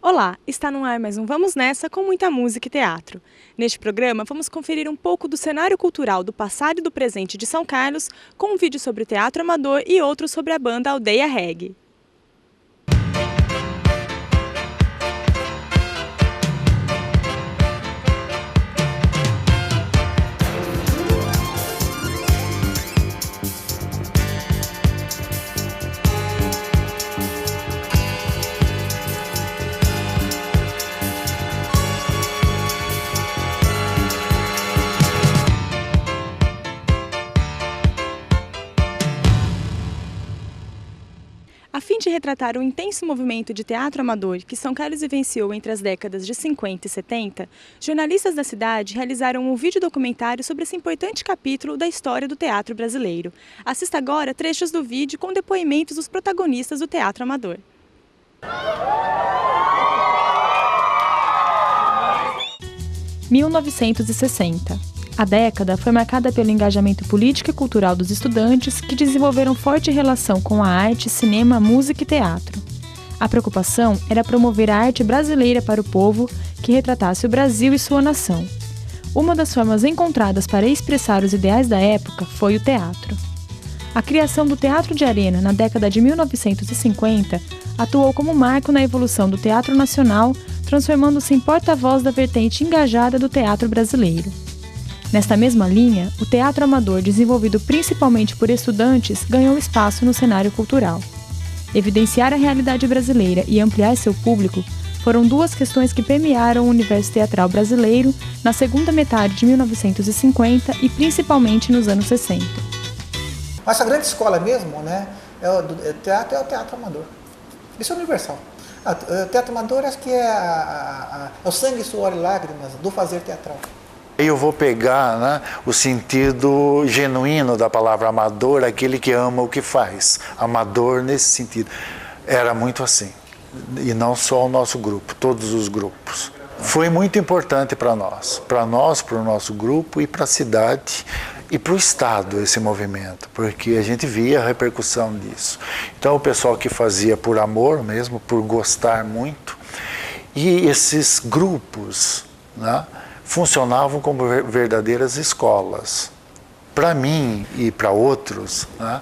Olá, está no ar mais um Vamos Nessa com muita música e teatro. Neste programa, vamos conferir um pouco do cenário cultural do passado e do presente de São Carlos, com um vídeo sobre o teatro amador e outro sobre a banda Aldeia Reggae. A fim de retratar o intenso movimento de teatro amador que São Carlos vivenciou entre as décadas de 50 e 70, jornalistas da cidade realizaram um vídeo documentário sobre esse importante capítulo da história do teatro brasileiro. Assista agora trechos do vídeo com depoimentos dos protagonistas do teatro amador. (1960) A década foi marcada pelo engajamento político e cultural dos estudantes que desenvolveram forte relação com a arte, cinema, música e teatro. A preocupação era promover a arte brasileira para o povo que retratasse o Brasil e sua nação. Uma das formas encontradas para expressar os ideais da época foi o teatro. A criação do Teatro de Arena na década de 1950 atuou como marco na evolução do teatro nacional, transformando-se em porta-voz da vertente engajada do teatro brasileiro. Nesta mesma linha, o teatro amador, desenvolvido principalmente por estudantes, ganhou espaço no cenário cultural. Evidenciar a realidade brasileira e ampliar seu público foram duas questões que permearam o universo teatral brasileiro na segunda metade de 1950 e principalmente nos anos 60. Mas a grande escola mesmo, né, o teatro amador. Isso é universal. O teatro amador acho que é o sangue, suor e lágrimas do fazer teatral. Eu vou pegar, né, o sentido genuíno da palavra amador, aquele que ama o que faz. Amador nesse sentido. Era muito assim. E não só o nosso grupo, todos os grupos. Foi muito importante para nós, para o nosso grupo e para a cidade e para o Estado esse movimento, porque a gente via a repercussão disso. Então o pessoal que fazia por amor mesmo, por gostar muito, e esses grupos, né, funcionavam como verdadeiras escolas. Para mim e para outros, né,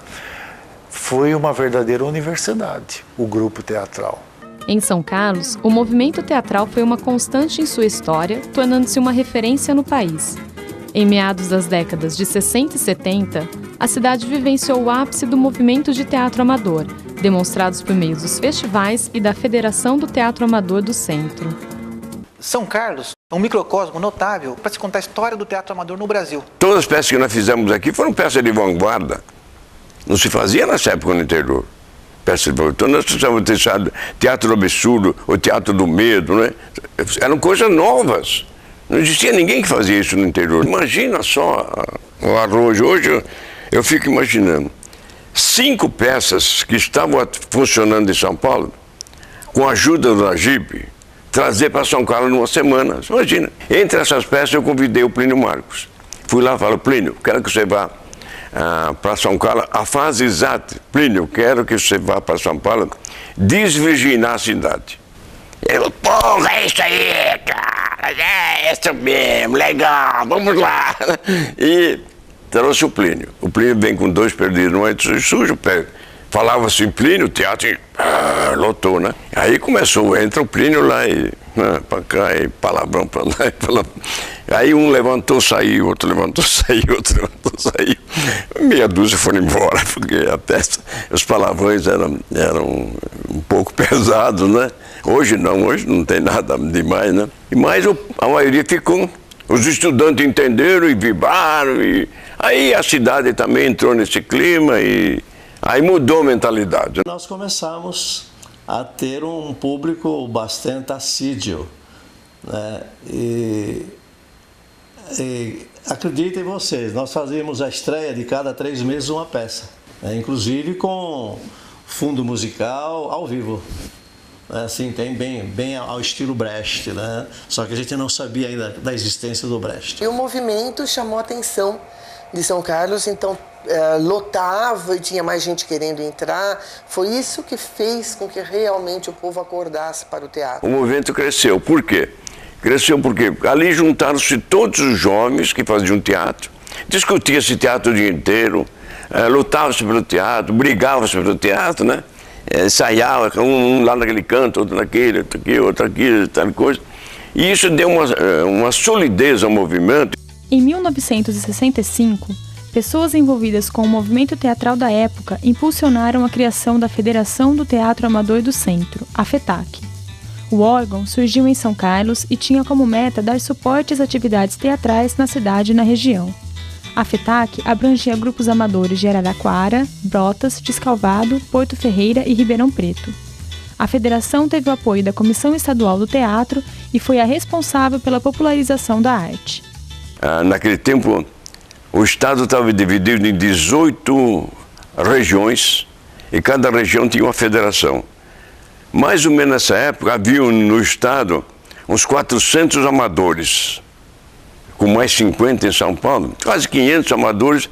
foi uma verdadeira universidade, o grupo teatral. Em São Carlos, o movimento teatral foi uma constante em sua história, tornando-se uma referência no país. Em meados das décadas de 60 e 70, a cidade vivenciou o ápice do movimento de teatro amador, demonstrados por meio dos festivais e da Federação do Teatro Amador do Centro. São Carlos é um microcosmo notável para se contar a história do teatro amador no Brasil. Todas as peças que nós fizemos aqui foram peças de vanguarda. Não se fazia nessa época no interior. Peças de vanguarda. Então nós precisamos deixar teatro do absurdo, o teatro do medo, né? Eram coisas novas. Não existia ninguém que fazia isso no interior. Imagina só o arrojo. Hoje eu fico imaginando 5 peças que estavam funcionando em São Paulo, com a ajuda do Agip, trazer para São Carlos numa semana. Imagina. Entre essas peças eu convidei o Plínio Marcos. Fui lá e falei: Plínio, quero que você vá para São Carlos. A frase exata: Plínio, quero que você vá para São Paulo desvirginar a cidade. Ele: porra, é isso aí, cara. É isso mesmo, legal, vamos lá. E trouxe o Plínio. O Plínio vem com 2 perdidos no ônibus sujo, falava assim, Plínio, o teatro lotou, né? Aí começou, entra o Plínio lá e pra cá, e palavrão pra lá, e palavrão. Aí um levantou, saiu, outro levantou, saiu, outro levantou, saiu. Meia dúzia foram embora, porque a peça, os palavrões eram um pouco pesados, né? Hoje não tem nada demais, né? Mas a maioria ficou, os estudantes entenderam e vibraram, e aí a cidade também entrou nesse clima e aí mudou a mentalidade. Nós começamos a ter um público bastante assíduo, né? E acreditem vocês, nós fazíamos a estreia de cada 3 meses uma peça, né? Inclusive com fundo musical ao vivo. Assim, tem bem ao estilo Brecht, né? Só que a gente não sabia ainda da existência do Brecht. E o movimento chamou a atenção de São Carlos, então lotava e tinha mais gente querendo entrar. Foi isso que fez com que realmente o povo acordasse para o teatro. O movimento cresceu. Por quê? Cresceu porque ali juntaram-se todos os jovens que faziam teatro, discutia-se teatro o dia inteiro, lutava-se pelo teatro, brigava-se pelo teatro, né? Ensaiava, um lá naquele canto, outro naquele, outro aqui, tal coisa. E isso deu uma solidez ao movimento. Em 1965, pessoas envolvidas com o movimento teatral da época impulsionaram a criação da Federação do Teatro Amador do Centro, a FETAC. O órgão surgiu em São Carlos e tinha como meta dar suporte às atividades teatrais na cidade e na região. A FETAC abrangia grupos amadores de Araraquara, Brotas, Descalvado, Porto Ferreira e Ribeirão Preto. A federação teve o apoio da Comissão Estadual do Teatro e foi a responsável pela popularização da arte. Naquele tempo, o estado estava dividido em 18 regiões e cada região tinha uma federação. Mais ou menos nessa época, havia no estado uns 400 amadores, com mais 50 em São Paulo, quase 500 amadores.